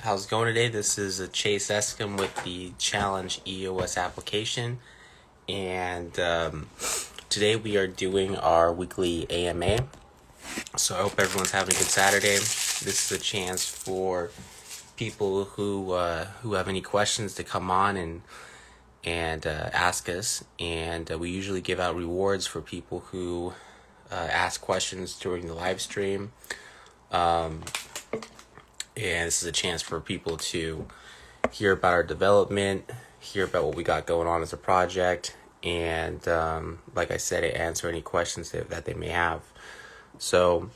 How's it going today? This is Chase Escom with the Challenge EOS application, and today we are doing our weekly AMA. So I hope everyone's having a good Saturday. This is a chance for people who have any questions to come on and ask us, and we usually give out rewards for people who ask questions during the live stream. And this is a chance for people to hear about our development, hear about what we got going on as a project, and like I said, answer any questions that they may have. So,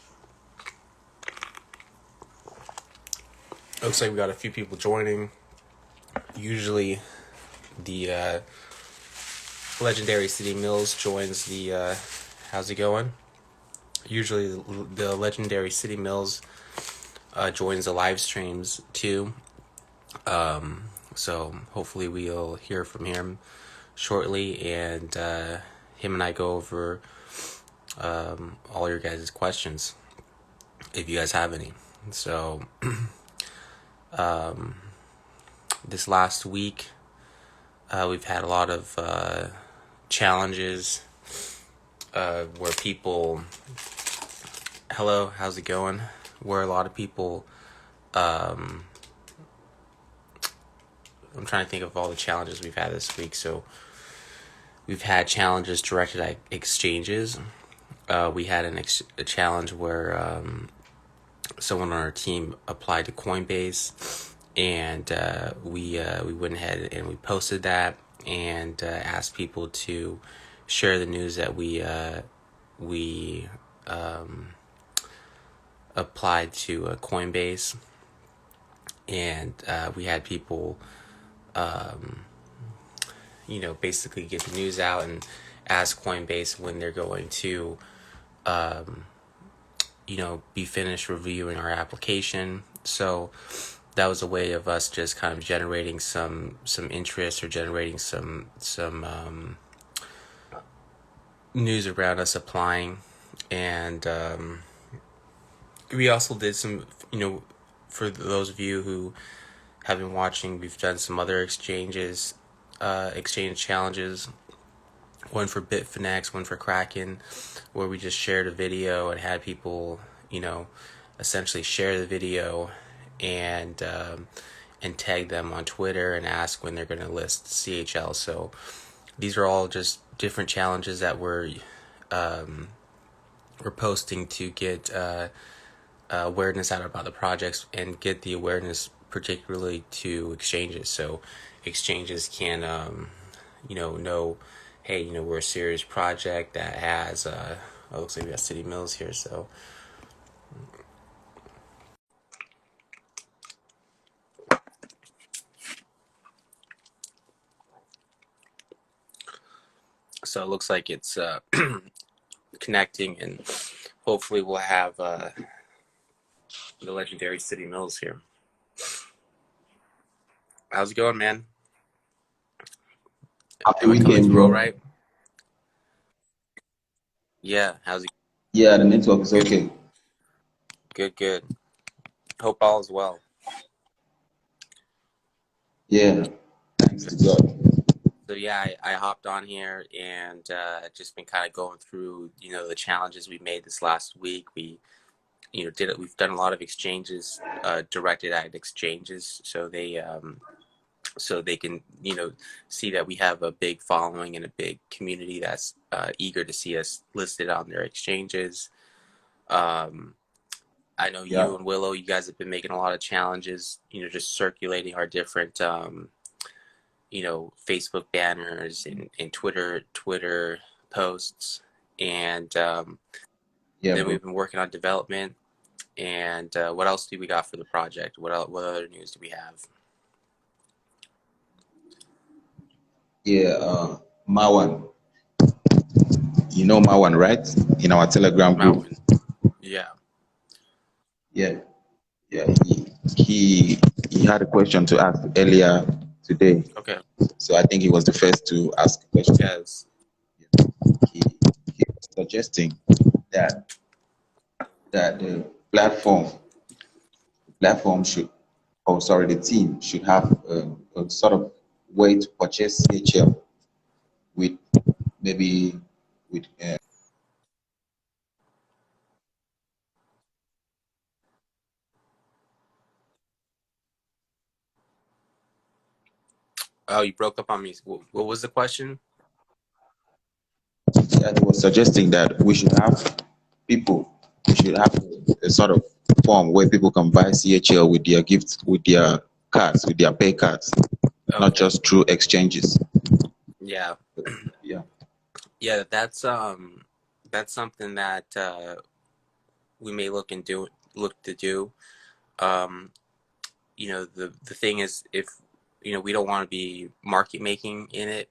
looks like we got a few people joining. Usually, the Legendary City Mills joins the. How's it going? Usually, the Legendary City Mills joins the live streams too. So hopefully we'll hear from him shortly, and him and I go over all your guys' questions if you guys have any. So this last week we've had a lot of challenges where people hello, how's it going? Where a lot of people I'm trying to think of all the challenges we've had this week. So we've had challenges directed at exchanges. We had a challenge where someone on our team applied to Coinbase, and we went ahead and we posted that and asked people to share the news that we applied to Coinbase, and we had people basically get the news out and ask Coinbase when they're going to be finished reviewing our application. So that was a way of us just kind of generating some interest, or generating some news around us applying. And we also did some, for those of you who have been watching, we've done some other exchange challenges. One for Bitfinex, one for Kraken, where we just shared a video and had people, essentially share the video and tag them on Twitter and ask when they're going to list CHL. So these are all just different challenges that we're posting to get awareness out about the projects, and get the awareness particularly to exchanges, so exchanges can know, hey, we're a serious project that has looks like we got City Mills here. So it looks like it's connecting, and hopefully we'll have the Legendary City Mills here. How's it going, man? Happy weekend, bro. Right? Yeah, how's it? Yeah, the network is okay. Good. Hope all is well. Yeah, thanks to God. So yeah, I hopped on here and just been kind of going through, the challenges we made this last week. We, we've done a lot of exchanges directed at exchanges, so they can, see that we have a big following and a big community that's eager to see us listed on their exchanges. I know you and Willow, you guys have been making a lot of challenges, just circulating our different Facebook banners and Twitter posts, and then we've been working on development. And what else do we got for the project? What other news do we have? Yeah, Marwan. You know Marwan, right? In our Telegram group. Yeah. He had a question to ask earlier today. Okay. So I think he was the first to ask a question. Yes. He was suggesting that the platform should oh sorry, the team should have a sort of way to purchase CHL with maybe with Oh, you broke up on me. What was the question? yeah, they were suggesting that people we should have a sort of form where people can buy CHL with their gifts, with their cards, with their pay cards, not Okay. just through exchanges. Yeah. Yeah. Yeah, that's something that we may look to do. Um, the thing is, if we don't want to be market making in it.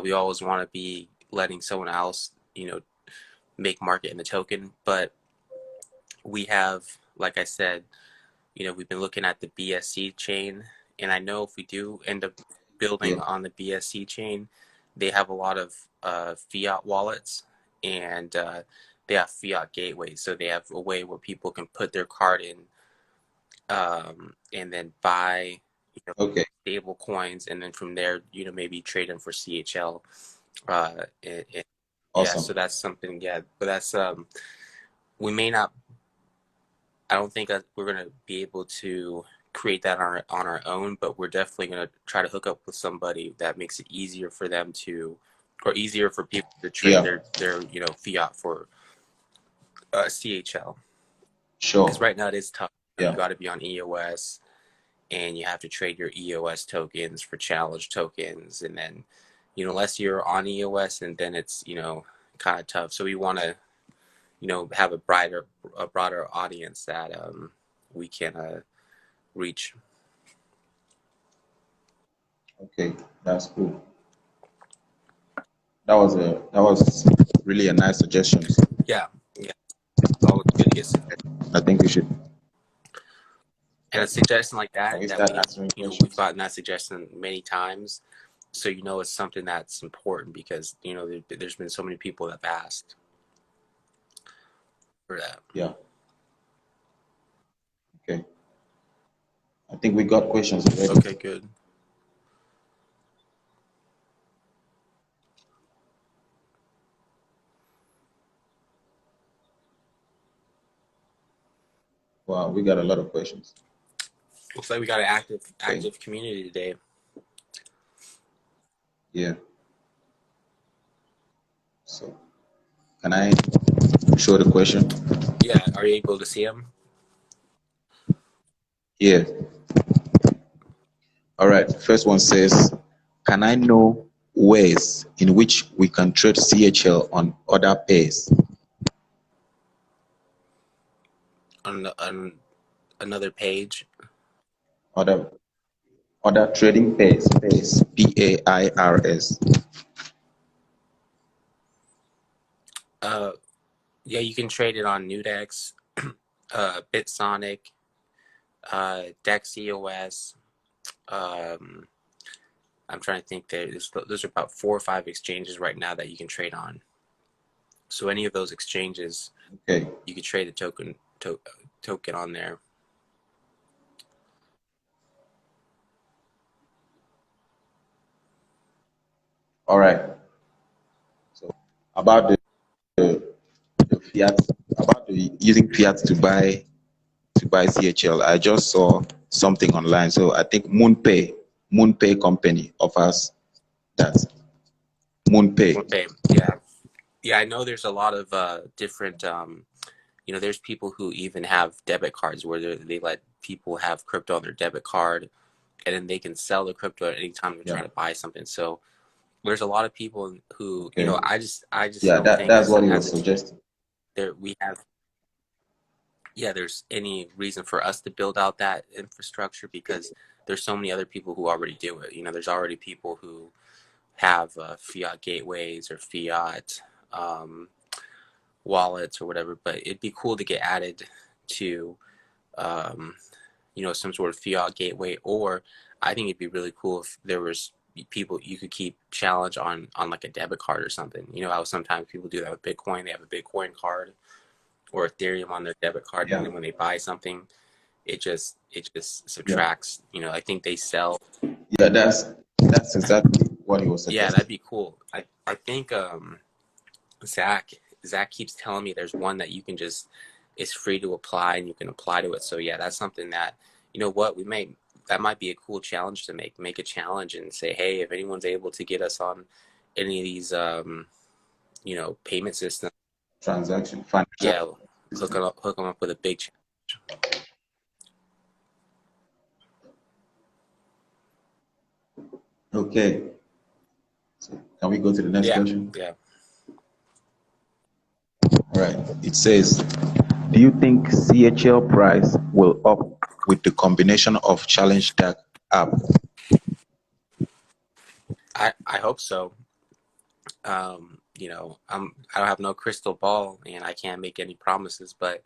We always want to be letting someone else make market in the token. But we have, like I said, we've been looking at the BSC chain, and I know if we do end up Yeah. building on the BSC chain, they have a lot of fiat wallets, and they have fiat gateways. So they have a way where people can put their card in, and then buy Okay. stable coins, and then from there, maybe trade them for CHL. Yeah, so Awesome. that's something. Yeah, but that's we may not. I don't think that we're gonna be able to create that on our own, but we're definitely gonna try to hook up with somebody that makes it easier for them to, or easier for people to trade Yeah. their fiat for CHL. Because Sure. right now it is tough. You Yeah. got to be on EOS, and you have to trade your EOS tokens for challenge tokens, and then unless you're on EOS, and then it's kind of tough. So we want to have a broader audience that we can reach. Okay. That's cool. That was really a nice suggestion. Yeah, yeah, it's always good to get suggestions. I think we should, And yeah, a suggestion like can we that start we answering we've questions? gotten that suggestion many times, so it's something that's important because there's been so many people that have asked for that. Yeah. Okay. I think we got questions already. Okay, good. Wow, we got a lot of questions. Looks like we got an Okay. active community today. Yeah. So can I show the question? Yeah, are you able to see them? Yeah. All right. First one says, can I know ways in which we can trade CHL on other pairs? On another page. Other other trading pairs, PAIRS. Uh, yeah, you can trade it on Nudex, Bitsonic, DexEOS. Um, I'm trying to think. There's about 4 or 5 exchanges right now that you can trade on. So any of those exchanges, Okay. you could trade a token on there. All right. So about the fiat, about the using fiat to buy CHL, I just saw something online. So I think MoonPay company offers that. MoonPay. Okay, yeah, yeah. I know there's a lot of different. There's people who even have debit cards where they let people have crypto on their debit card, and then they can sell the crypto at any time they're Yeah. trying to buy something. So there's a lot of people who Okay. I just Yeah, don't think that's as what he as was a team suggesting. there we have there's any reason for us to build out that infrastructure because there's so many other people who already do it. There's already people who have fiat gateways or fiat um, wallets or whatever. But it'd be cool to get added to um, some sort of fiat gateway, or I think it'd be really cool if there was people you could keep challenge on like a debit card or something. You know how sometimes people do that with Bitcoin, they have a Bitcoin card or Ethereum on their debit card, and Yeah. then when they buy something, it just Yeah. subtracts. I think they sell. Yeah, that's exactly what he was Yeah, that'd suggesting. be cool. I think Zach Zach keeps telling me there's one that you can just it's free to apply and you can apply to it. So yeah, that's something that what that might be a cool challenge to make a challenge and say, hey, if anyone's able to get us on any of these payment systems, Transaction financial yeah, system. hook them up with a big challenge. Okay. So can we go to the next Yeah, question? yeah. All right. It says, do you think CHL price will up with the combination of Challenge Dark app? I hope so. I don't have no crystal ball and I can't make any promises, but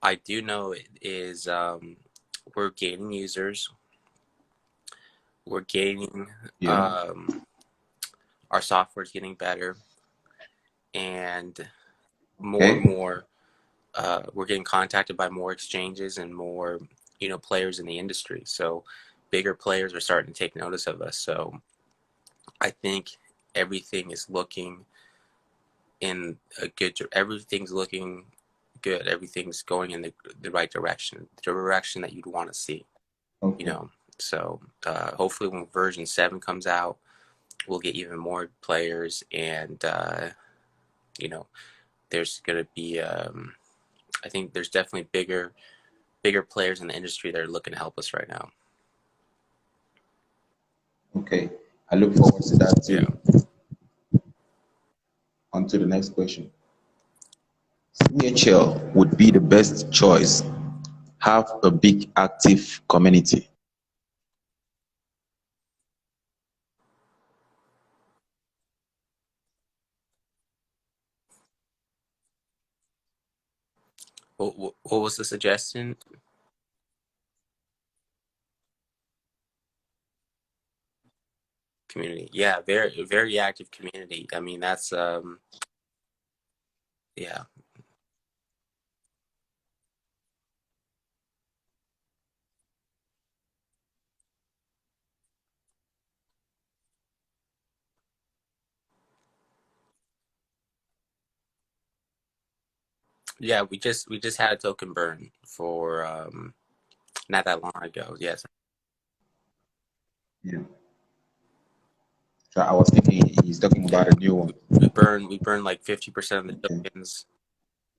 I do know it is we're gaining users. We're gaining Yeah. our software is getting better, and more and Okay. more we're getting contacted by more exchanges and more players in the industry. So bigger players are starting to take notice of us. So I think everything is looking everything's looking good. Everything's going in the right direction, the direction that you'd want to see. You Okay. know, so hopefully when version 7 comes out, we'll get even more players, and you know, there's gonna be I think there's definitely bigger players in the industry that are looking to help us right now. Okay. I look forward to that Yeah. too. On to the next question. CHL would be the best choice. Have a big active community. What was the suggestion? Community. Yeah, very active community. I mean, that's yeah. Yeah, we just had a token burn for not that long ago. Yes. Yeah. So I was thinking he's talking Yeah. about a new one. We burned like 50% of the Okay. tokens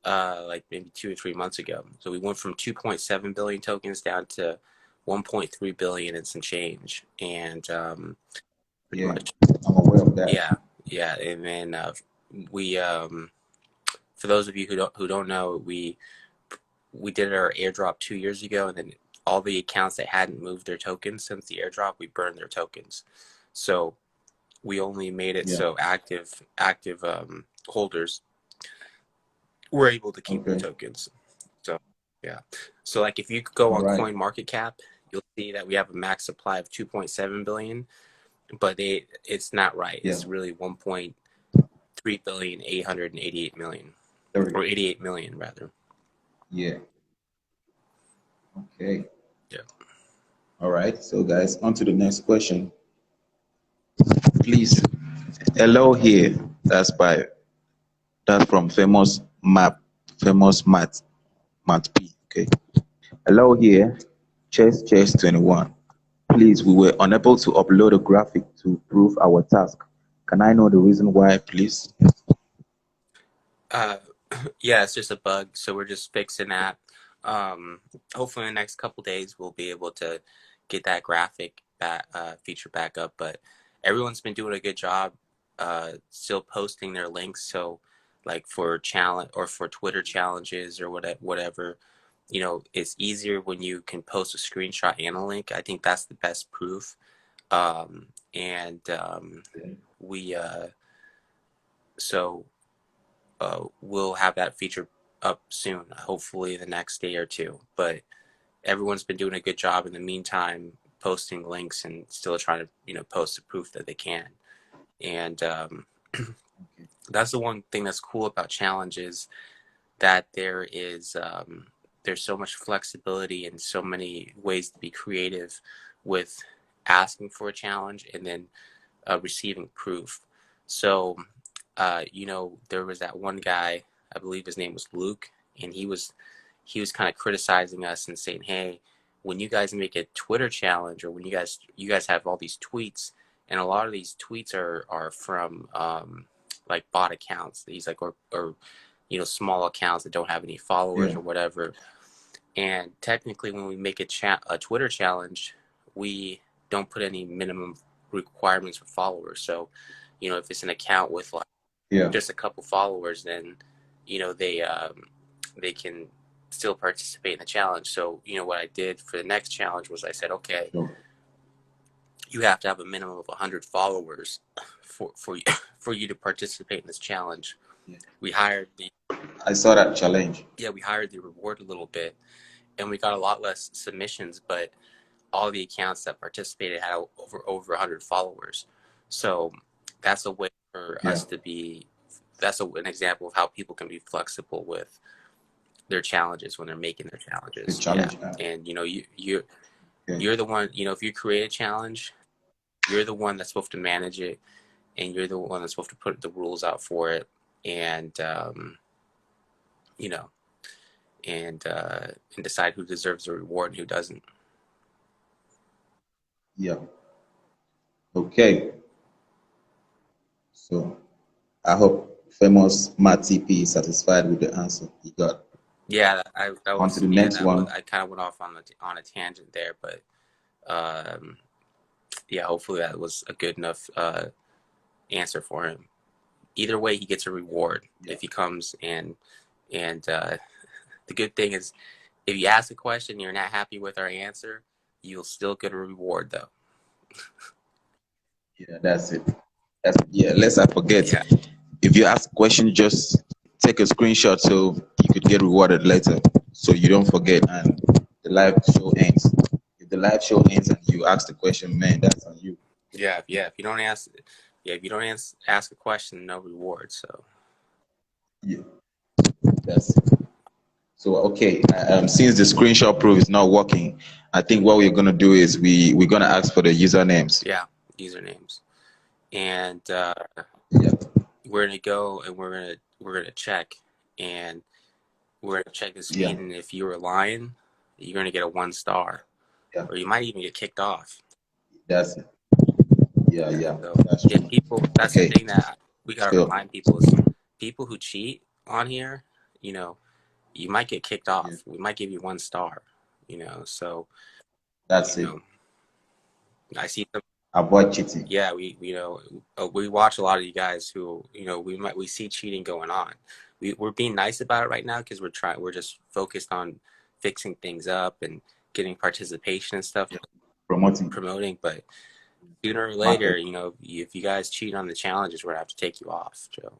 like maybe 2 or 3 months ago. So we went from 2.7 billion tokens down to 1.3 billion and some change. And pretty Yeah. much, I'm aware of that. yeah, yeah. And then we for those of you who don't know, we did our airdrop 2 years ago, and then all the accounts that hadn't moved their tokens since the airdrop, we burned their tokens. So we only made it Yeah. so active holders were able to keep their Okay. tokens. So yeah. So like if you go All on right. Coin Market Cap, you'll see that we have a max supply of 2.7 billion, but it's not right. Yeah. It's really 1.3 billion 888 million, There. or 88 million rather. Yeah. Okay. Yeah. All right. So guys, on to the next question. Please. Hello here. That's from famous Matt P. Okay. Hello here. Chess 21. Please, we were unable to upload a graphic to prove our task. Can I know the reason why, please? Uh, yeah, it's just a bug, so we're just fixing that. Um, Hopefully in the next couple days we'll be able to get that graphic back feature back up. But everyone's been doing a good job, still posting their links. So, like for challenge or for Twitter challenges or whatever, it's easier when you can post a screenshot and a link. I think that's the best proof. And we so we'll have that feature up soon, hopefully the next day or two. But everyone's been doing a good job in the meantime, posting links and still trying to post the proof that they can. And that's the one thing that's cool about challenges, that there is. there's so much flexibility and so many ways to be creative with asking for a challenge and then receiving proof. So, there was that one guy, I believe his name was Luke, and he was kind of criticizing us and saying, "Hey, when you guys make a Twitter challenge, or when you guys have all these tweets, and a lot of these tweets are from like bot accounts. These like or small accounts that don't have any followers Yeah. or whatever. And technically, when we make a Twitter challenge, we don't put any minimum requirements for followers. So, if it's an account with like Yeah. just a couple followers, then they can still participate in the challenge. So, what I did for the next challenge was I said, okay, Sure. you have to have a minimum of 100 followers for you for you to participate in this challenge. Yeah. We hired I saw that challenge. we hired the reward a little bit, and we got a lot less submissions, but all the accounts that participated had over 100 followers. So that's a way for Yeah. us to be. That's an example of how people can be flexible with their challenges when they're making their The challenges. challenge. And Okay. you're the one. If you create a challenge, you're the one that's supposed to manage it, and you're the one that's supposed to put the rules out for it, and you know, and decide who deserves the reward and who doesn't. Yeah. Okay. So I hope famous Matt TP is satisfied with the answer he got. Yeah, On to the next one. I kind of went off on a tangent there, but yeah, hopefully that was a good enough answer for him. Either way, he gets a reward if he comes, and the good thing is, if you ask a question and you're not happy with our answer, you'll still get a reward though. Yeah, that's it. Yeah, lest I forget. Yeah. If you ask a question, just take a screenshot so you could get rewarded later, so you don't forget and the live show ends. If the live show ends and you ask the question, man, that's on you. Yeah. If you don't ask a question, no reward. So Yeah, that's it. So okay, since the screenshot proof is not working, I think what we're gonna do is we're gonna ask for the usernames. yeah, usernames, and Yeah, we're gonna go and we're gonna check, and we're gonna check this feed. yeah, And if you're lying, you're gonna get a 1 star, yeah. or you might even get kicked off. That's it. Yeah, yeah. So That's true. that's Okay. the thing that we gotta So remind people is people who cheat on here, you might get kicked off. yeah, We might give you 1 star, so that's you it. know I see some. Avoid cheating. Yeah, we watch a lot of you guys who we see cheating going on. We're being nice about it right now because we're just focused on fixing things up and getting participation and stuff, promoting. But sooner or later, Market. if you guys cheat on the challenges, we're gonna have to take you off, Joe.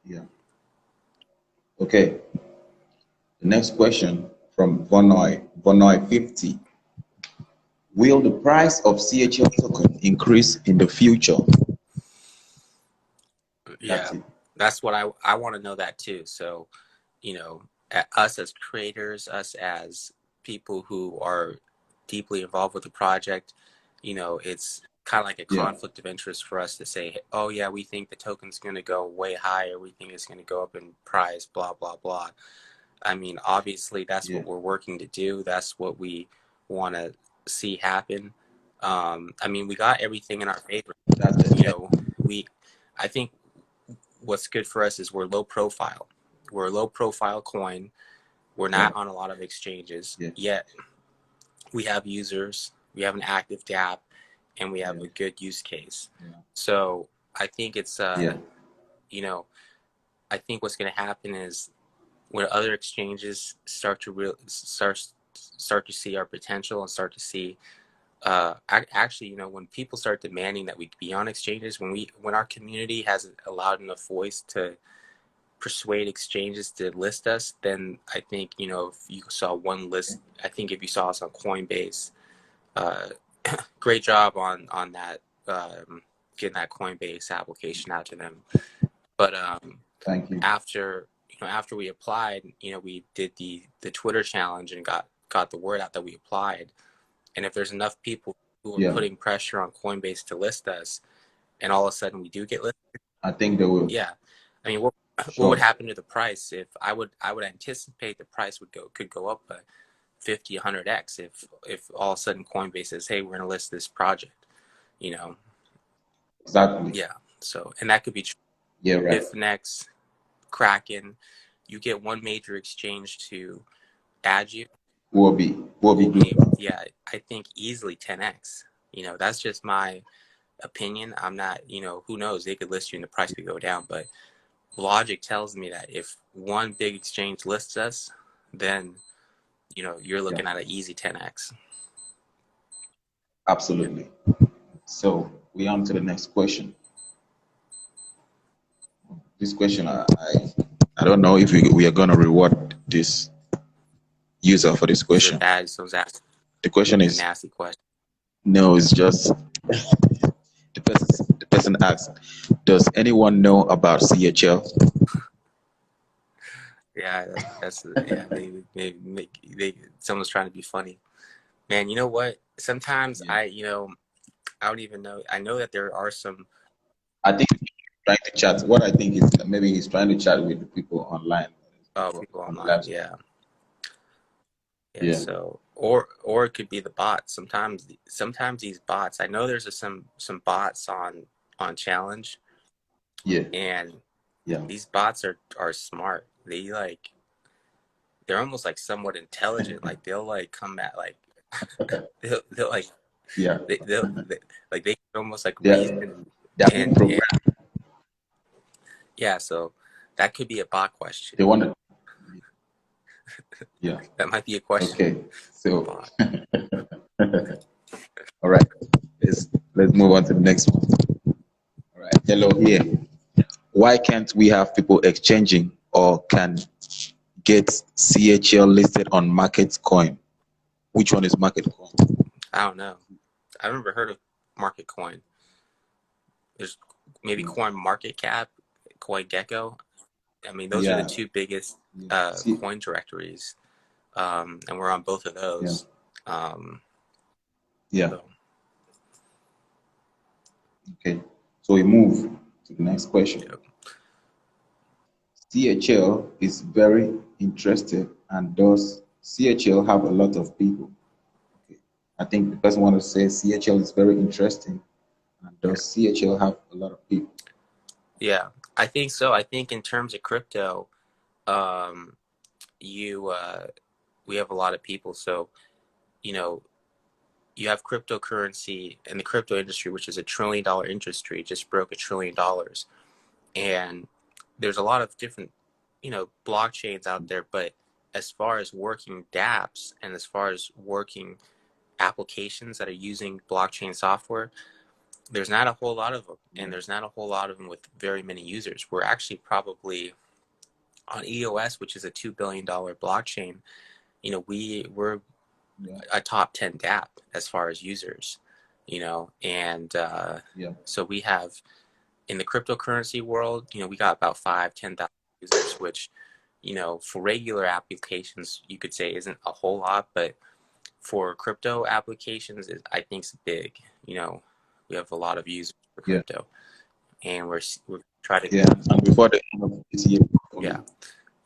Yeah. Okay. The next question from Vonoy 50. Will the price of CHL token increase in the future? Yeah, that's what I want to know that too. So, us as creators, us as people who are deeply involved with the project, it's kind of like a Yeah. conflict of interest for us to say, oh yeah, we think the token's going to go way higher. We think it's going to go up in price, blah, blah, blah. I mean, obviously that's what we're working to do. That's what we want to see happen. I mean, we got everything in our favor. I think what's good for us is we're low profile. We're a low profile coin. We're not on a lot of exchanges yet. We have users, we have an active DApp, and we have a good use case. So I think it's, I think what's going to happen is when other exchanges start to see our potential and start to see, actually, when people start demanding that we be on exchanges, when our community has allowed enough voice to persuade exchanges to list us, then I think, if you saw one list, I think if you saw us on Coinbase, great job on that, getting that Coinbase application out to them. But Thank you. after after we applied, we did the Twitter challenge and got the word out that we applied. And if there's enough people who are Yeah. putting pressure on Coinbase to list us, and all of a sudden we do get listed, I think they will. yeah. I mean, what would Sure. happen to the price if I would anticipate the price could go up by 50, 100x if all of a sudden Coinbase says, hey, we're going to list this project, you know? Exactly. Yeah. So, and that could be Yeah, right. Bitfinex, Kraken. You get one major exchange to add you, Will be global. yeah, I think easily 10x. That's just my opinion. I'm not, who knows? They could list you and the price could go down, but logic tells me that if one big exchange lists us, then you're Yeah, looking at an easy 10x. Yeah. absolutely. So we on to the next question. This question, I don't know if we are gonna reward this user for this Is it question. bad? So that's The question a is nasty question. no. It's just the person asks, does anyone know about CHL? Yeah, that's yeah. Maybe someone's trying to be funny. Man, you know what? Sometimes Yeah. I don't even know. I know that there are some I think he's trying to chat. What I think is maybe he's trying to chat with the people online, people people on the online. live stream. Yeah, yeah. Yeah, So or it could be the bots. Sometimes these bots. I know there's some bots on challenge, yeah, and yeah, these bots are smart. They're almost like somewhat intelligent. Like they'll like come at like they'll like yeah. they like they can almost like They're reason they're being and programmed. yeah. So that could be a bot question. They want to. Yeah. That might be a question Okay. from a So, bot. all right. Let's move on to the next one. All right. Hello here. Why can't we have people exchanging or can get CHL listed on Market Coin? Which one is Market Coin? I don't know. I've never heard of Market Coin. There's maybe Coin Market Cap, Coin Gecko. I mean, those are the Yeah. two biggest Yeah. See. coin directories, and we're on both of Yeah. those. Yeah. So Okay. So we move to the next question. yeah. CHL is very interested, and does CHL have a lot of people? Okay. I think the person wants to say CHL is very interesting, and does CHL have a lot of people? Yeah, I think so. I think in terms of crypto, um, you we have a lot of people. So you know, you have cryptocurrency and the crypto industry, which is $1 trillion industry, just broke $1 trillion, and there's a lot of different blockchains out there. But as far as working dApps and as far as working applications that are using blockchain software, there's not a whole lot of them, Yeah. and there's not a whole lot of them with very many users. We're actually probably on EOS, which is a $2 billion blockchain. We're Yeah. a top 10 dApp as far as users, and Yeah. so we have in the cryptocurrency world, we got about 5, 10,000 users, which, for regular applications, you could say isn't a whole lot, but for crypto applications, I think it's big. We have a lot of users for Yeah. crypto, and we're trying to, Yeah. And before the end of this year, yeah, hopefully,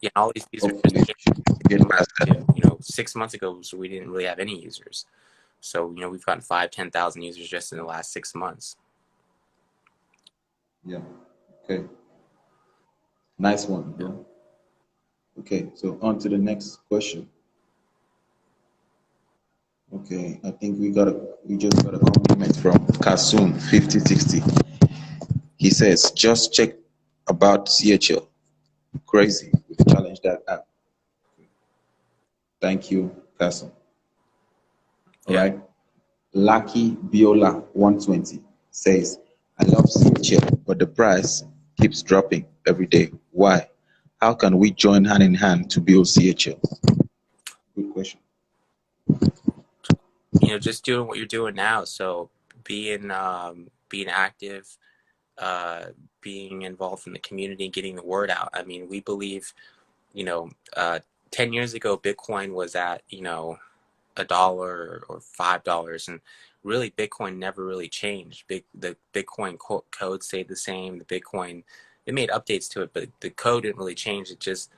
yeah, all these users just hopefully we should get came past out that. too. 6 months ago, so we didn't really have any users. So, we've gotten 5, 10,000 users just in the last 6 months. Yeah. Okay. Nice one, Yeah. bro. Okay. So on to the next question. Okay. I think we just got a compliment from Kasum 5060. He says, just check about CHL. Crazy. We've challenged that app. Thank you, Kasum. All Yeah. right. Lucky Biola 120 says, I love CHL, but the price keeps dropping every day. Why? How can we join hand in hand to build CHL? Good question. Just doing what you're doing now. So being active, uh, being involved in the community, getting the word out. I mean, we believe you know, 10 years ago, Bitcoin was at, $1 or $5, and really Bitcoin never really changed. The Bitcoin code stayed the same. The Bitcoin, they made updates to it, but the code didn't really change. It just,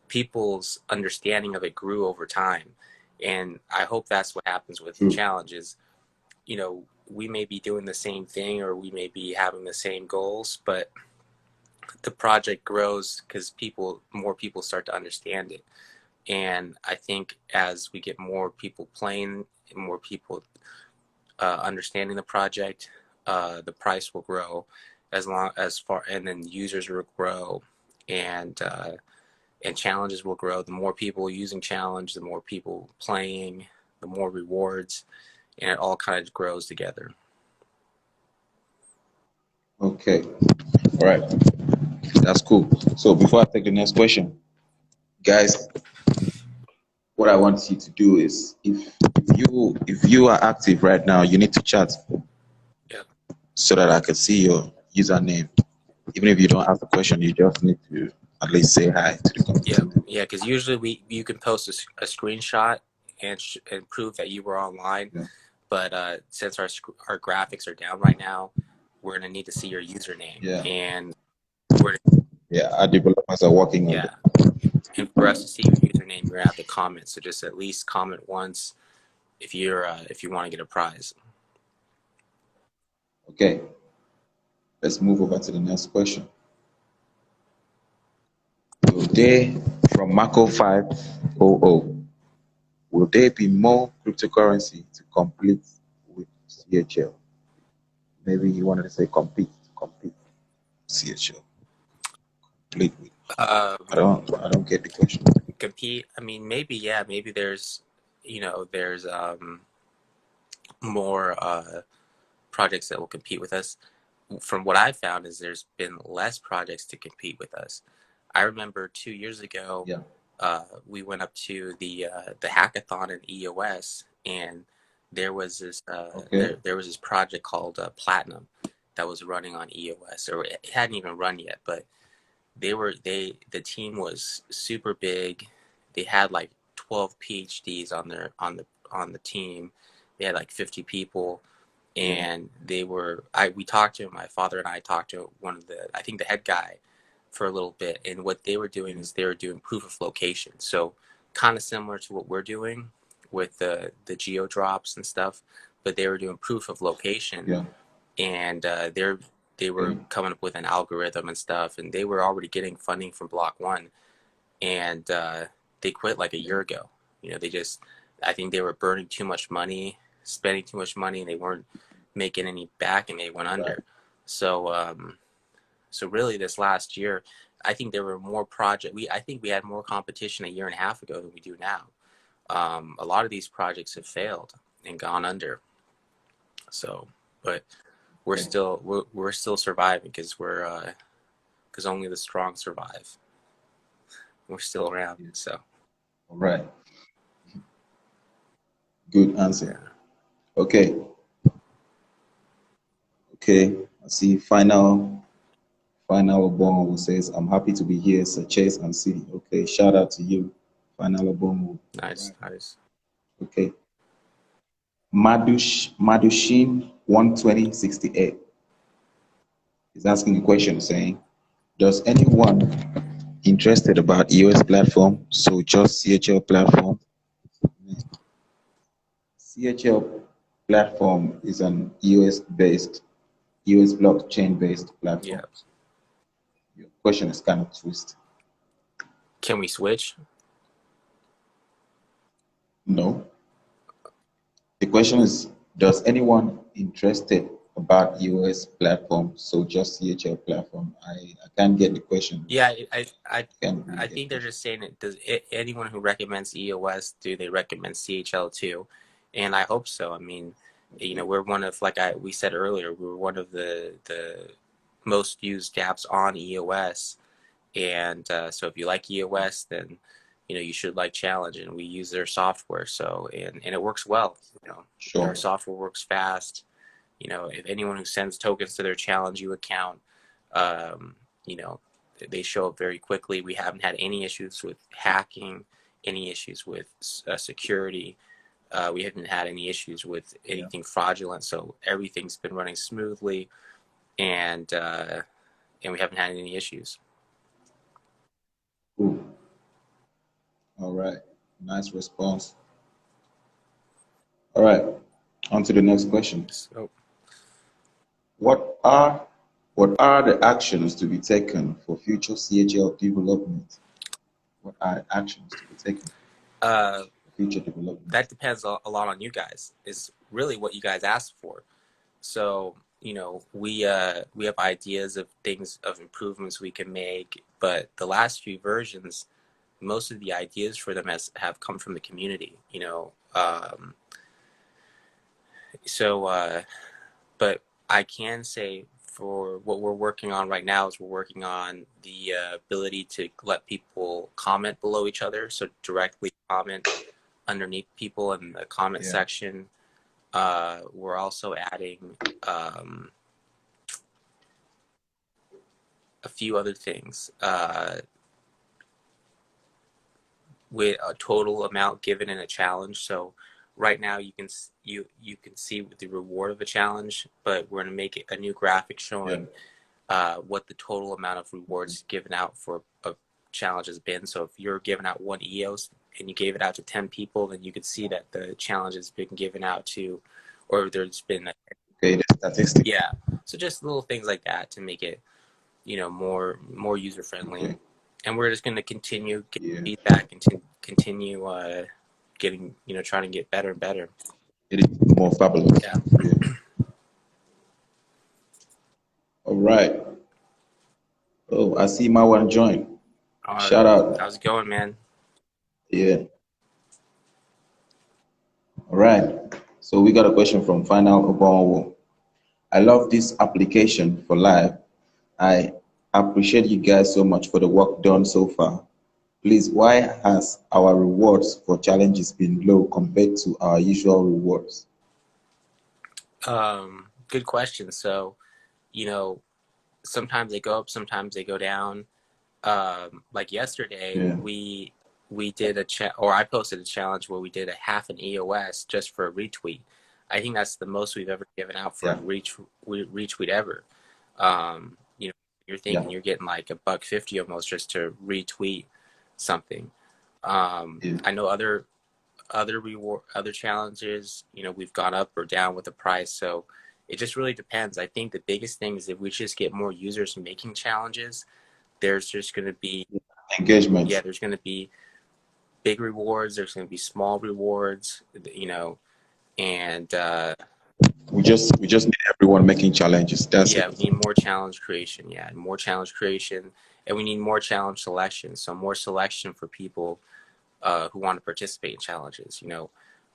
people's understanding of it grew over time. And I hope that's what happens with the True. challenges. We may be doing the same thing, or we may be having the same goals, but the project grows because more people start to understand it. And I think as we get more people playing and more people understanding the project, the price will grow and then users will grow, and challenges will grow. The more people using challenge, the more people playing, the more rewards, and it all kind of grows together. Okay. All right. That's cool. So before I take the next question, guys, what I want you to do is if you are active right now, you need to chat Yeah. so that I can see your username. Even if you don't ask the question, you just need to at least say hi to the Yeah, community. yeah, because usually you can post a screenshot and prove that you were online, Yeah. but since our graphics are down right now, we're gonna need to see your username, Yeah. and we're Yeah. Our developers are working on yeah, that. and for us to see your username, you're gonna have to comment. So just at least comment once if you want to get a prize. Okay. Let's move over to the next question. Will they from Marco 500? Will there be more cryptocurrency to compete with CHL? Maybe you wanted to say compete CHL. Complete with. I Um, don't I don't get the question. Compete. I mean, maybe, yeah, maybe there's more projects that will compete with us. From what I've found is there's been less projects to compete with us. I remember 2 years ago, Yeah. we went up to the hackathon in EOS, and Okay. there was this project called Platinum that was running on EOS, or it hadn't even run yet, but the team was super big. They had like 12 PhDs on the team. They had like 50 people, Yeah. and we talked to him. My father and I talked to I think the head guy, for a little bit. And what they were doing Yeah. is they were doing proof of location, so kind of similar to what we're doing with the geo drops and stuff, but they were doing proof of location. Yeah. And they Okay. were coming up with an algorithm and stuff, and they were already getting funding from Block One, and they quit like a Yeah. year ago. They just, I think they were burning too much money, spending too much money, and they weren't making any back, and they went Right. under. So really, this last year, I think there were more project. I think we had more competition a year and a half ago than we do now. A lot of these projects have failed and gone under. So, but Okay. we're still surviving because only the strong survive. We're still around. Yeah. So All right. Good answer. yeah, Okay. Okay. I see final Obongo says, I'm happy to be here, Sir Chase and City. Okay. Shout out to you, Final Obongo. All nice, right. nice. Okay. Madushin 12068 is asking a question saying, does anyone interested about EOS platform, so just CHL platform? CHL platform is an EOS blockchain based Yeah. platform. Your question is kind of twisted. Can we switch? No. The question is, does anyone interested about EOS platform, so just CHL platform? I can't get the question. Yeah, Can't really I get the think they're question. just saying it. Does anyone who recommends EOS, do they recommend CHL too? And I hope so. I mean, Okay. we're one of, like we said earlier, we're one of the most used apps on EOS. And so if you like EOS, then you should like Challenge, and we use their software. So and it works well. Their Sure. software works fast. If anyone who sends tokens to their Challenge U account, um, you know, they show up very quickly. We haven't had any issues with hacking, any issues with security. We haven't had any issues with anything fraudulent. So everything's been running smoothly, and we haven't had any issues. Cool. All right. Nice response. All right. On to the next question. So, What are the actions to be taken for future CHL development? What are actions to be taken for future development? That depends a lot on you guys. Is really what you guys asked for. So we have ideas of things, of improvements we can make, but the last few versions, most of the ideas for them have come from the community. But I can say for what we're working on right now is we're working on the ability to let people comment below each other, so directly comment underneath people in the comment section. We're also adding a few other things with a total amount given in a challenge. So right now you can see the reward of a challenge, but we're going to make it a new graphic showing what the total amount of rewards given out for a challenge has been. So if you're giving out 1 EOS and you gave it out to 10 people, then you could see that the challenge has been given out to, or there's been the statistics. Yeah. So just little things like that to make it, more user friendly. Okay. And we're just going to continue getting feedback and continue getting, trying to get better and better. It is more fabulous. Yeah. All right. Oh, I see Marwan join. Shout out. How's it going, man? Yeah. All right. So we got a question from Final Obonwo. I love this application for live. I appreciate you guys so much for the work done so far. Please, why has our rewards for challenges been low compared to our usual rewards? Good question. So, sometimes they go up, sometimes they go down. Like yesterday, we did I posted a challenge where we did a half an EOS just for a retweet. I think that's the most we've ever given out for a retweet ever. You're thinking you're getting like $1.50 almost just to retweet something. I know other challenges, we've gone up or down with the price. So it just really depends. I think the biggest thing is if we just get more users making challenges, there's just going to be engagement. Yeah, there's going to be big rewards. There's going to be small rewards, and we just need everyone making challenges. That's it. We need more challenge creation. Yeah, more challenge creation, and we need more challenge selection. So more selection for people who want to participate in challenges.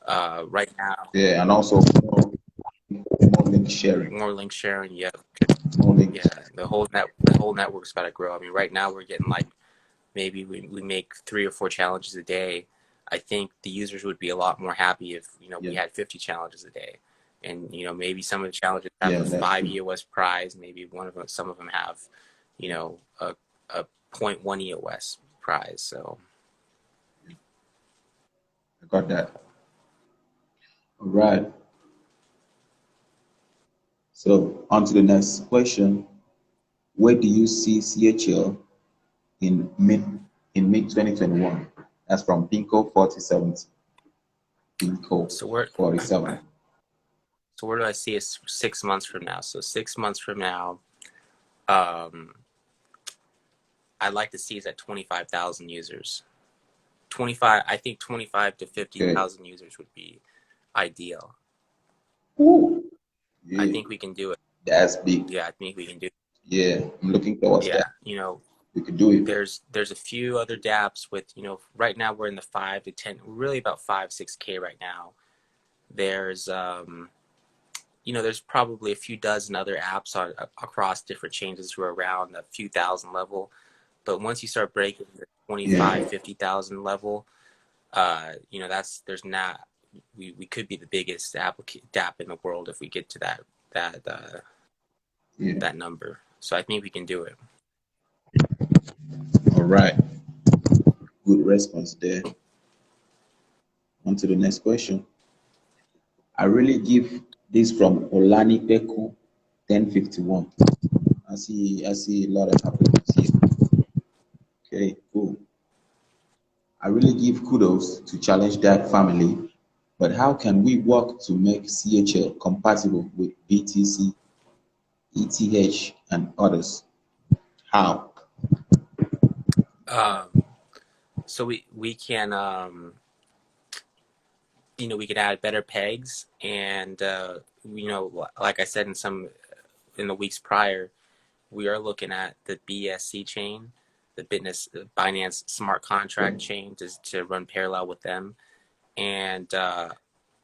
Right now. Yeah, and also more link sharing. More link sharing. Yeah. More links. Yeah, the whole network's about to grow. I mean, right now we're getting like maybe we make 3 or 4 challenges a day. I think the users would be a lot more happy if we had 50 challenges a day, and maybe some of the challenges have a 5 EOS prize. Maybe some of them have a 0.1 EOS prize. So I got that. All right. So on to the next question. Where do you see CHL in mid 2021? That's from Pinko 47. Pinko 47. So where do I see it 6 months from now? So 6 months from now, I'd like to see us at 25,000 users. I think 25 to 50,000 users would be ideal. Ooh. Yeah. I think we can do it. That's big. Yeah, I think we can do it. Yeah, I'm looking towards that. We could do it. There's a few other dApps with, right now we're in the 5 to 10, really about 5-6K right now. There's there's probably a few dozen other apps across different changes who are around a few thousand level. But once you start breaking the 50,000 level, we could be the biggest dApp in the world if we get to that number. So I think we can do it. All right. Good response there. On to the next question. I really give this from Olani Peku 1051. I see a lot of happiness here. Okay, cool. I really give kudos to Challenge That family, but how can we work to make CHL compatible with BTC, ETH, and others? How? Um, so we can we can add better pegs, and like I said in the weeks prior, we are looking at the BSC chain, the Binance Smart Contract Okay. chain, to run parallel with them, and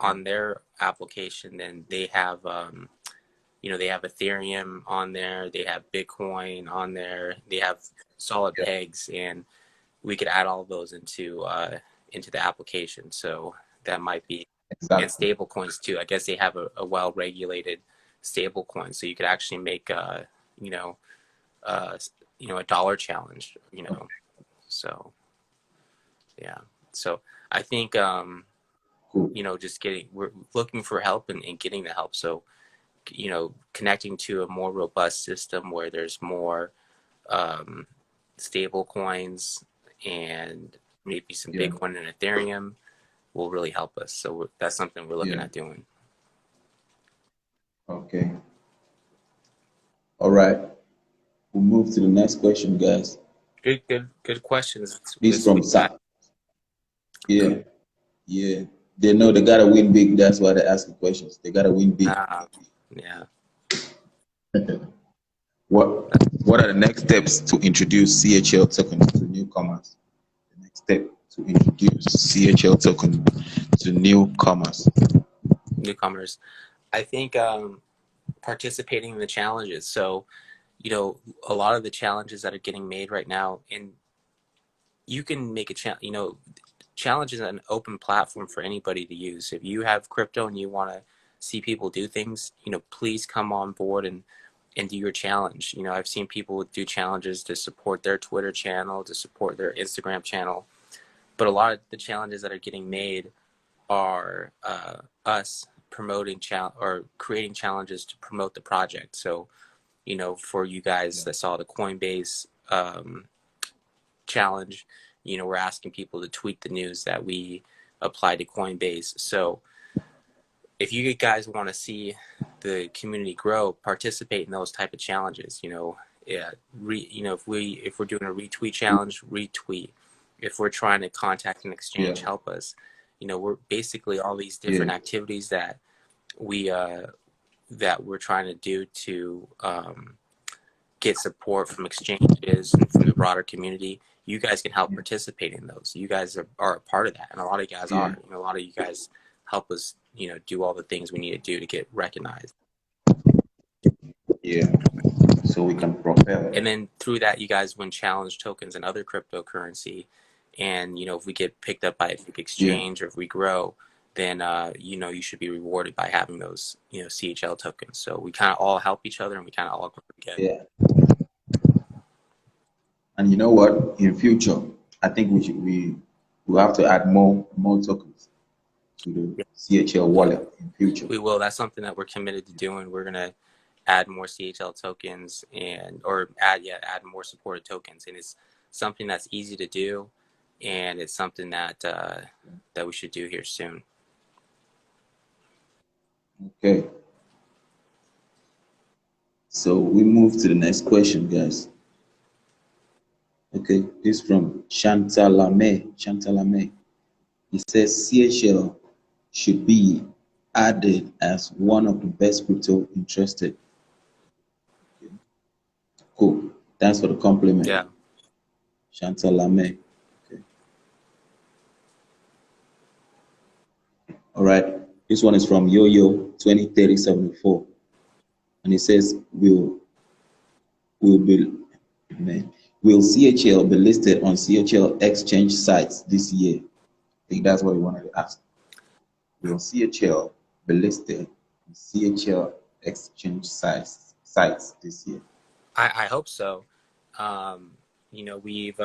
on their application, then they have they have Ethereum on there, they have Bitcoin on there, they have solid Yeah, pegs, and we could add all of those into the application. So that might be, and exactly. stable coins too. I guess they have a well regulated stable coin, so you could actually make you know uh, a dollar challenge. So yeah. So I think Cool. just we're looking for help and getting the help. So connecting to a more robust system where there's more um, stable coins and maybe some Yeah, Bitcoin and Ethereum will really help us. So that's something we're looking yeah. at doing. Okay. All right. We'll move to the next question, guys. Good questions This this from week, Matt. Sa. Yeah, yeah. They know they gotta win big. That's why they're asking questions. They gotta win big. Yeah. What What are the next steps to introduce CHL token to newcomers? The next step to introduce CHL token to newcomers. Newcomers. I think participating in the challenges. So, a lot of the challenges that are getting made right now, and you can make a challenge is an open platform for anybody to use. If you have crypto and you want to see people do things, please come on board and do your challenge. I've seen people do challenges to support their Twitter channel, to support their Instagram channel, but a lot of the challenges that are getting made are us promoting or creating challenges to promote the project. So, for you guys Yeah, that saw the Coinbase challenge, we're asking people to tweet the news that we apply to Coinbase. So if you guys want to see the community grow, participate in those type of challenges. Yeah, if we're doing a retweet challenge, retweet. If we're trying to contact an yeah, exchange, help us. We're basically all these yeah, different activities we uh, that we're trying to do to get support from exchanges and from the broader community. You guys can help participate in those. You guys are a part of that, and a lot of you guys yeah, are. A lot of you guys help us, do all the things we need to do to get recognized. yeah. So we can propel. And then through that, you guys win challenge tokens and other cryptocurrency. And if we get picked up by a big Yeah, exchange or if we grow, then you should be rewarded by having those CHL tokens. So we kind of all help each other and we kind of all grow together. yeah. And you know what? In future, I think we have to add more tokens to the Yeah, CHL yeah, wallet in future. we will. That's something that we're committed to doing. We're gonna add more CHL tokens or add more supported tokens, and it's something that's easy to do, and it's something that we should do here soon. Okay. So we move to the next question, guys. Okay, this from Chantalame. Chantalame. It says CHL should be added as one of the best crypto interested. Okay, cool. Thanks for the compliment, Yeah, Chantalame. Okay. All right. This one is from Yo-Yo 203074. And it says, will be man, will CHL be listed on CHL exchange sites this year? I think that's what we wanted to ask. Will CHL be listed on CHL exchange sites this year? I hope so. Um, we've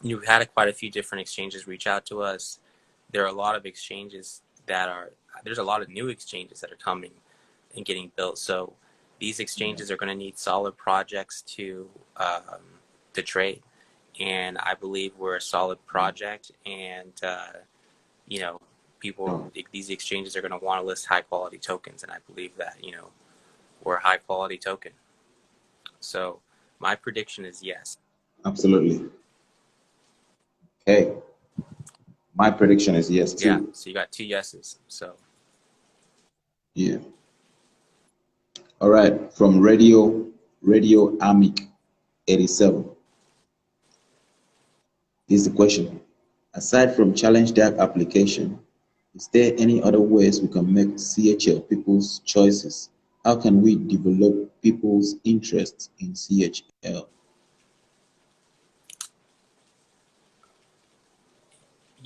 you've had quite a few different exchanges reach out to us. There are a lot of exchanges that are there's a lot of new exchanges that are coming and getting built. So these Yeah. exchanges are going to need solid projects to trade, and I believe we're a solid Yeah. project. And you know, people Sure. these exchanges are going to want to list high quality tokens, and I believe that we're a high quality token. So my prediction is yes. Absolutely. Okay. My prediction is yes Yeah. too. So you got two yeses. So Yeah. All right. From Radio Amic 87. This is the question. Aside from challenge DApp application, is there any other ways we can make CHL people's choices? How can we develop people's interest in CHL?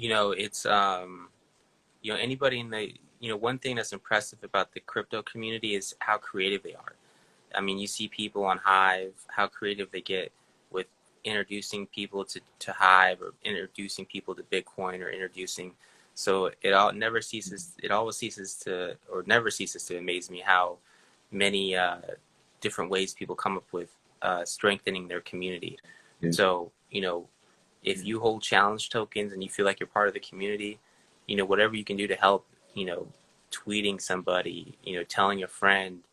it's anybody in the one thing that's impressive about the crypto community is how creative they are. I mean, you see people on Hive, how creative they get with introducing people to Hive, or introducing people to Bitcoin, or introducing. So it always ceases to, or never ceases to amaze me how many different ways people come up with strengthening their community. Yeah. So, if Yeah. you hold challenge tokens and you feel like you're part of the community, whatever you can do to help, tweeting somebody, telling a friend,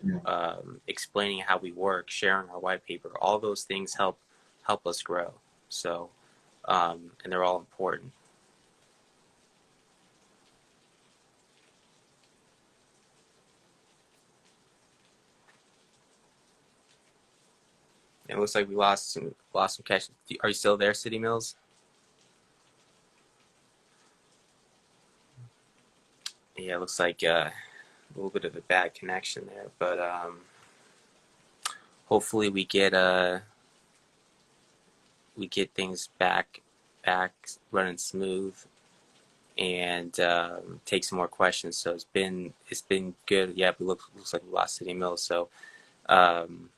Yeah. explaining how we work, sharing our white paper, all those things help us grow. So, and they're all important. And it looks like we lost some cash. Are you still there, City Mills? Yeah, it looks like a little bit of a bad connection there, but hopefully we get things back running smooth, and take some more questions. So it's been good. Yeah, but looks like we lost City Mills. So um,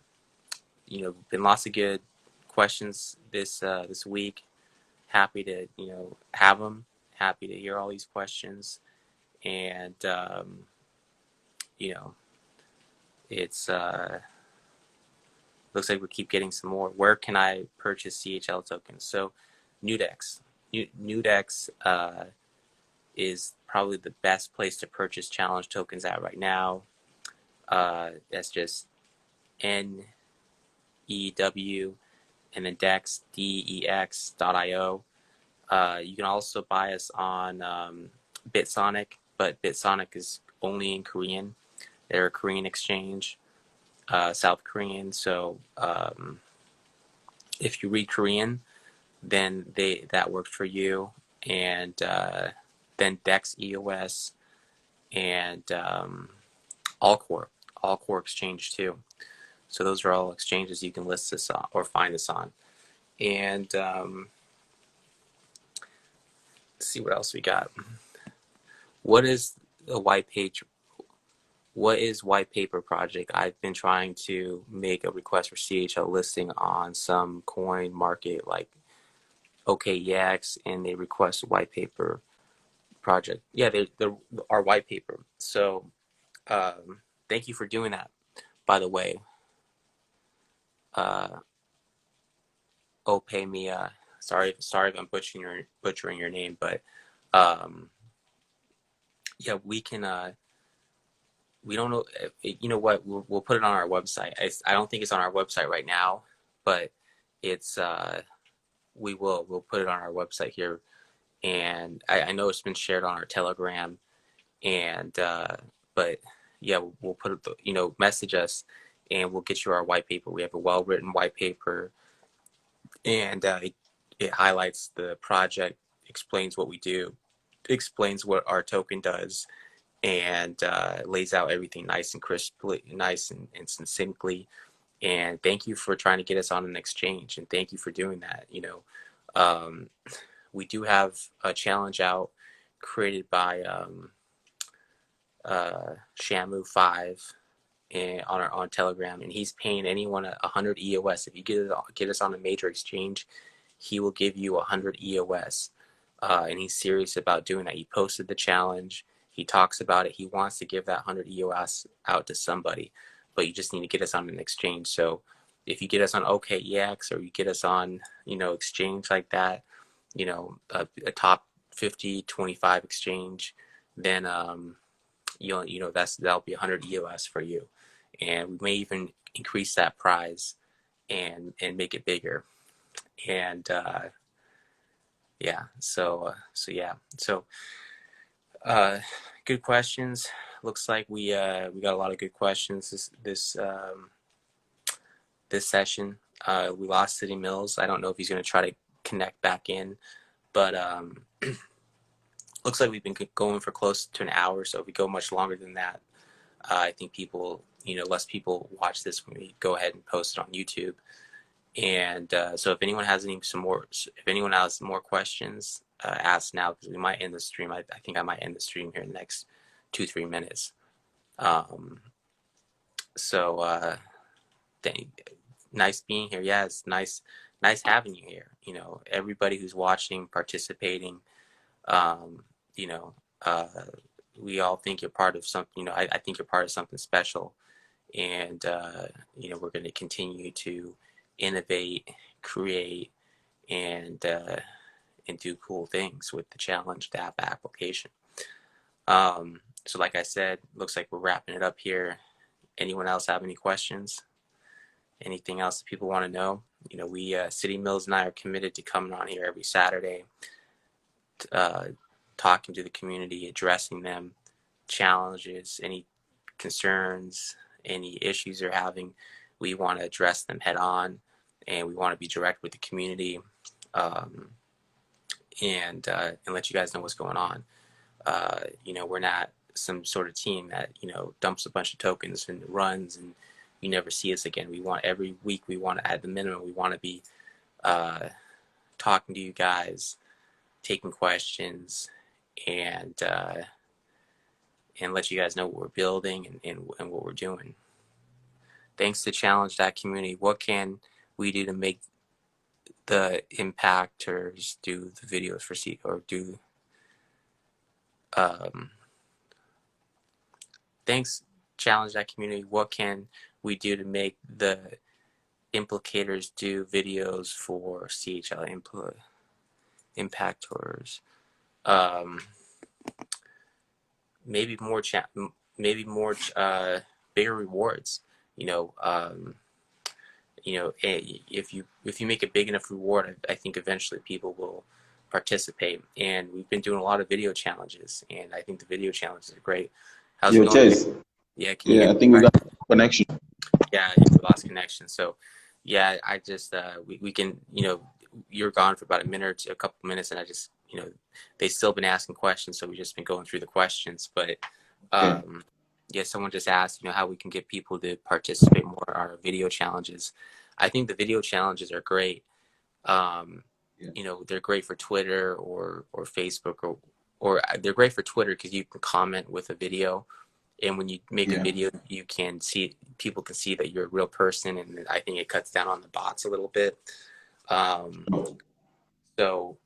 been lots of good questions this week. Happy to have them. Happy to hear all these questions, and you know it's looks like we keep getting some more. Where can I purchase CHL tokens? So Nudex, Nudex is probably the best place to purchase challenge tokens at right now. That's just NEW and then Dex DEX.io. You can also buy us on Bitsonic, but Bitsonic is only in Korean. They're a Korean exchange, South Korean. So if you read Korean, then that works for you. And then Dex EOS and Allcore, Allcore Exchange too. So those are all exchanges you can list us on or find us on. And let's see what else we got. What is the white page? What is white paper project? I've been trying to make a request for CHL listing on some coin market like OKEX, and they request a white paper project. Yeah, they're our white paper. So thank you for doing that. By the way, uh, Ope Mia. Sorry if I'm butchering your name, but um, yeah, we can. We don't know. You know what? We'll put it on our website. I don't think it's on our website right now, but it's we'll put it on our website here, and I know it's been shared on our Telegram, and but yeah, we'll put it. Message us, and we'll get you our white paper. We have a well written white paper, and it highlights the project, explains what we do, explains what our token does, and lays out everything nice and crisply, nice and succinctly. And thank you for trying to get us on an exchange, and thank you for doing that. Um, we do have a challenge out created by Shamu 5, on Telegram, and he's paying anyone 100 EOS. If you get us on a major exchange, he will give you 100 EOS. And he's serious about doing that. He posted the challenge. He talks about it. He wants to give that 100 EOS out to somebody, but you just need to get us on an exchange. So if you get us on OKEX, or you get us on, exchange like that, a top 50, 25 exchange, then that'll be 100 EOS for you, and we may even increase that prize and make it bigger. And yeah, so good questions. Looks like we got a lot of good questions this session. We lost City Mills. I don't know if he's going to try to connect back in, but looks like we've been going for close to an hour. So if we go much longer than that, I think people, less people watch this when we go ahead and post it on YouTube. And so if anyone has if anyone has more questions, ask now, because we might end the stream. I think I might end the stream here in the next 2-3 minutes. So nice being here. Yeah, it's nice having you here. Everybody who's watching, participating. We all think you're part of something. I think you're part of something special, and we're going to continue to innovate, create, and do cool things with the challenge app application. So like I said, looks like we're wrapping it up here. Anyone else have any questions? Anything else that people want to know? We City Mills and I are committed to coming on here every Saturday, talking to the community, addressing them, challenges, any concerns, any issues they're having. We want to address them head on, and we want to be direct with the community, and let you guys know what's going on. We're not some sort of team that dumps a bunch of tokens and runs and you never see us again. We want every week, we want to, at the minimum, we want to be talking to you guys, taking questions, and let you guys know what we're building and what we're doing. Thanks to challenge.community. What can we do to make the impactors do the videos for thanks challenge.community. What can we do to make the implicators do videos for CHL impactors? Maybe more bigger rewards. If you make a big enough reward, I think eventually people will participate. And we've been doing a lot of video challenges, and I think the video challenges are great. How's it going? Chase. Yeah, can you I think we got connection. Yeah, we lost connection. So yeah, I just we can, you're gone for about a couple minutes, and I just, they've still been asking questions, so we've just been going through the questions. But yeah, someone just asked, how we can get people to participate more in our video challenges. I think the video challenges are great. They're great for Twitter or Facebook, or they're great for Twitter because you can comment with a video. And when you make a video, people can see that you're a real person, and I think it cuts down on the bots a little bit. So,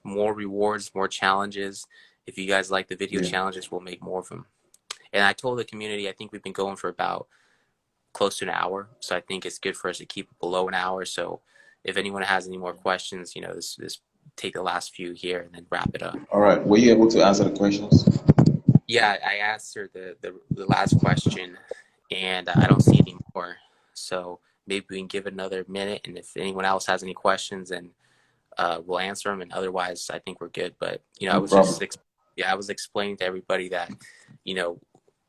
more rewards, more challenges. If you guys like the video challenges, we'll make more of them. And I told the community, I think we've been going for about close to an hour. So I think it's good for us to keep it below an hour. So if anyone has any more questions, this take the last few here and then wrap it up. All right. Were you able to answer the questions? Yeah, I answered the last question, and I don't see any more. So maybe we can give it another minute, and if anyone else has any questions, then we'll answer them. And otherwise, I think we're good. But I was explaining to everybody that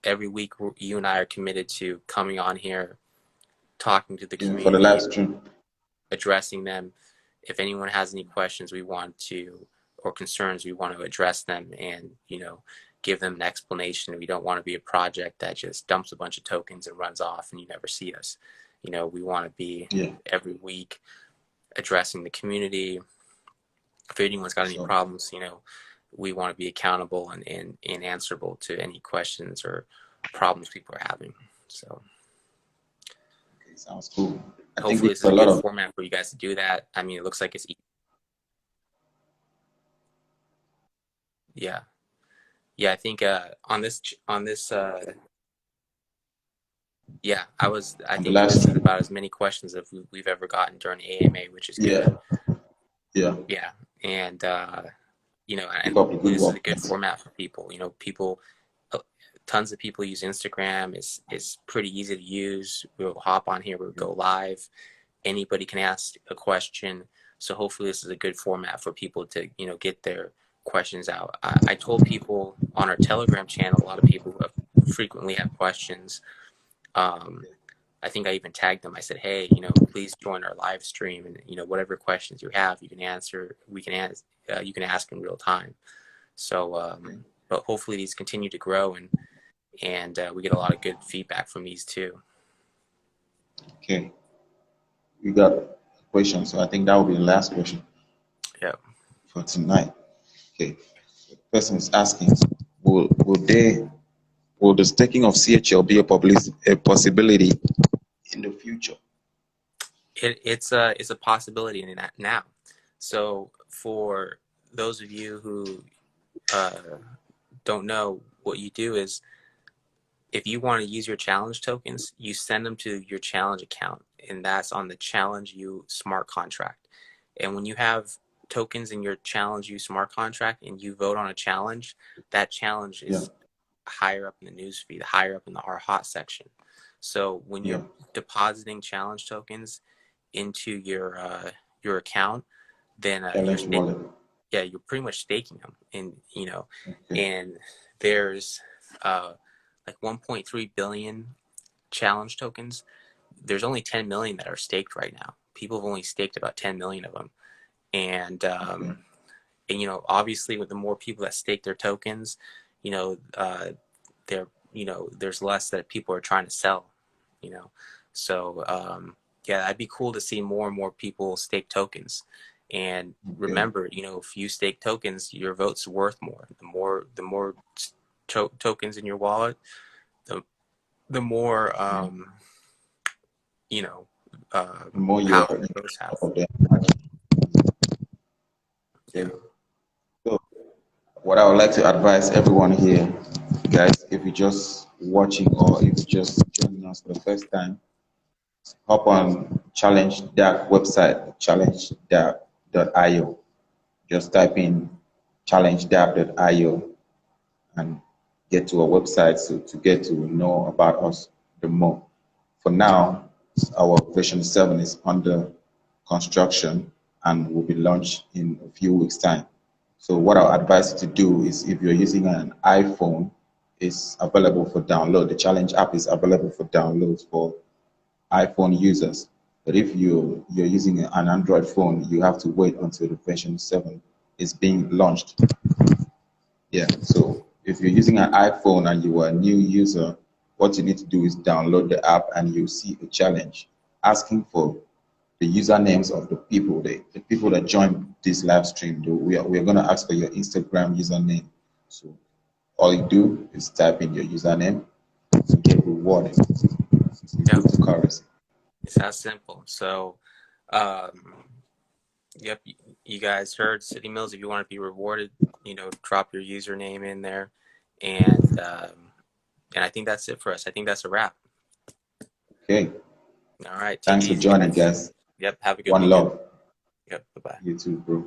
every week you and I are committed to coming on here, talking to the community for the live stream, addressing them. If anyone has any questions, or concerns, we want to address them and give them an explanation. We don't want to be a project that just dumps a bunch of tokens and runs off and you never see us. We want to be every week addressing the community. If anyone's got any problems, we want to be accountable and answerable to any questions or problems people are having. So Okay, sounds cool. I think we hopefully this is have a a lot good of format for you guys to do that. I mean, it looks like it's yeah. Yeah, I think on this yeah, I on the think live this is stream. about as many questions as we've ever gotten during AMA, which is good. Yeah, yeah. Yeah. And and Keep up the hopefully good this is a work, good guys. format for people. People uh, tons of people use Instagram. It's pretty easy to use. We'll hop on here, we'll Yeah. go live. Anybody can ask a question. So hopefully this is a good format for people to, get their questions out. I told people on our Telegram channel, a lot of people who have frequently have questions. Um, I think I even tagged them. I said, hey, please join our live stream, and whatever questions you have, you can answer. We can you can ask in real time. So, Okay. but hopefully these continue to grow, and we get a lot of good feedback from these too. Okay. We got a question, so I think that will be the last question Yeah. for tonight. Okay. The person is asking, will the staking of CHL be a possibility in the future? It's a possibility in that now. So for those of you who don't know, what you do is if you want to use your challenge tokens, you send them to your challenge account, and that's on the Challenge You smart contract. And when you have tokens in your Challenge You smart contract and you vote on a challenge, that challenge Yeah, is higher up in the news feed, higher up in our hot section. So when yeah. you're depositing challenge tokens into your account, then Challenge wallet. you're pretty much staking them, and Okay, and there's like 1.3 billion challenge tokens. There's only 10 million that are staked right now. People have only staked about 10 million of them, and okay, obviously with the more people that stake their tokens, there there's less that people are trying to sell, you know. So yeah, that'd be cool to see more and more people stake tokens. And okay. remember, if you stake tokens, your vote's worth more. The more tokens in your wallet, the the more Yeah. you know uh, The more you are power in those have. of them. Yeah. Okay. So what I would like to advise everyone here, guys, if you're just watching or if you're just joining us for the first time, hop on Challenge Dark website, challengedark.io. Just type in challengedark.io and get to our website to get to know about us the more. For now, our version 7 is under construction and will be launched in a few weeks' time. So what I'll advise you to do is if you're using an iPhone, it's available for download. The challenge app is available for download for iPhone users. But if you're using an Android phone, you have to wait until the version 7 is being launched. Yeah, so if you're using an iPhone and you are a new user, what you need to do is download the app and you'll see a challenge asking for the usernames of the people that joined this live stream. We are going to ask for your Instagram username. So all you do is type in your username to get rewarded with Yep. cryptocurrency. It's that simple. So um yep, you guys heard City Mills. If you want to be rewarded, drop your username in there, and I think that's it for us. I think that's a wrap. Okay, All right, take thanks it for easy, joining, guys. guys. Yep, have a good One weekend. love. Yep, bye bye. You too, bro.